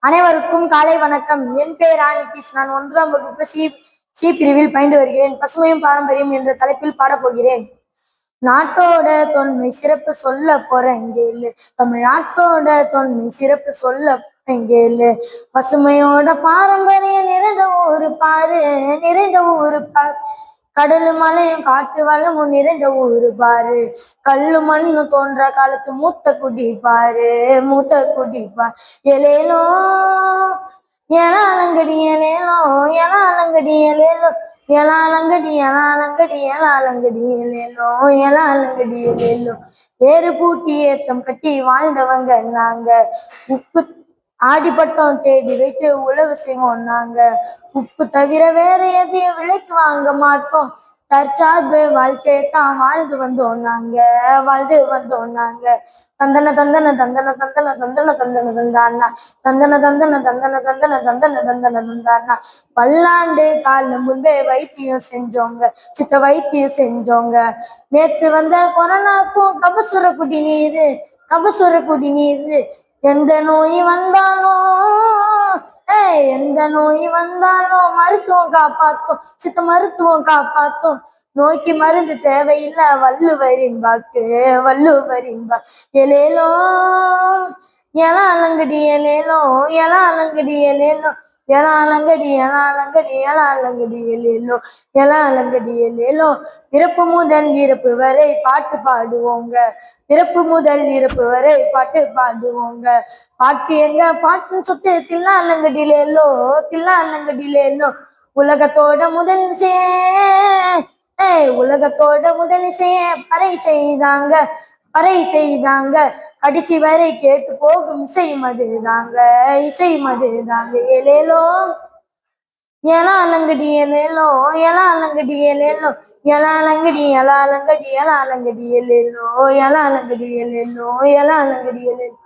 அனைவருக்கும் காலை வணக்கம். என் பெயர் நிதிஷ். நான் 9ஆம் வகுப்பு சி பிரிவில் பயின்று வருகிறேன். பசுமையும் பாரம்பரியம் என்ற தலைப்பில் பாடப்போகிறேன். நாட்டோட தொன்மை சிறப்பு சொல்ல போறேங்கேலு, தமிழ்நாட்டோட தொன்மை சிறப்பு சொல்ல போறேங்கேலு. பசுமையோட பாரம்பரியம் நிறைந்த ஊரு பாரு, நிறைந்த ஊரு பாரு. கடலு மலையும் காட்டு வளமும் நிறைந்த ஊரு பாரு. கல்லு மண்ணு தோன்ற காலத்து மூத்த குடி பாரு, மூத்த குடி பாரு. எலேலோ எலாலங்கடி எலேலோ, எலாலங்கடி எலேலோ, எலாலங்கடி எலாலங்கடி எலாலங்கடி எலேலோ, எலாலங்கடி எலேலோ. ஏறு பூட்டி ஏத்தம் கட்டி வாழ்ந்தவங்க நாங்க. உப்பு ஆடிப்பட்டம் தேடி வைத்து உழவு செய்வோம் நாங்க. உப்பு தவிர வேற எதையும் விலைக்கு வாங்க மாட்டோம். தற்சார்பு வாழ்க்கையத்தான் வாழ்ந்து வந்தோம் நாங்க, வாழ்ந்து வந்தோம் நாங்க. தந்தன தந்தன தந்தன தந்தன தந்தன தந்தன தந்தானா, தந்தன தந்தன தந்தன தந்தன தந்தன தந்தன தந்தானா. பல்லாண்டு காலம் முன்பே வைத்தியம் செஞ்சோங்க, சித்த வைத்தியம் செஞ்சோங்க. நேத்து வந்த கொரோனாக்கும் கபசுர குடிநீரு, கபசுர குடிநீரு. எந்த நோய் வந்தாலும் எந்த நோய் வந்தாலும் மருத்துவம் காப்பாத்தும், சித்த மருத்துவம் காப்பாத்தும். நோய்க்கு மருந்து தேவையில்லை, வள்ளுவரின் வாக்கு, வள்ளுவரின் வாக்கு. எலேலோ எலாலங்கடி எலேலோ, எலாலங்கடி எலேலோ, எலாலங்கடி எலாலங்கடி எலாலங்கடி எலேலோ, எலாலங்கடி எலேலோ. பிறப்பு முதல் இறப்பு வரை பாட்டு பாடுவோங்க, பிறப்பு முதல் இறப்பு வரை பாட்டு பாடுவோங்க. பாட்டு எங்க பாட்டுன்னு சொத்து தில்லாலங்கடியிலேலோ, தில்லாலங்கடியிலேலோ. உலகத்தோட முதல் உலகத்தோட முதல் பறை செய்தாங்க, பறை செய்தாங்க. கடைசி வரை கேட்டு போகும் இசை மதுதாங்க, இசை மதுதாங்க. எலேலோ எலாலங்கடி எலேலோ, எலாலங்கடி எலேலோ, எலாலங்கடி எலாலங்கடி எலாலங்கடி எலேலோ, எலாலங்கடி எலேலோ, எலாலங்கடி எலேலோ.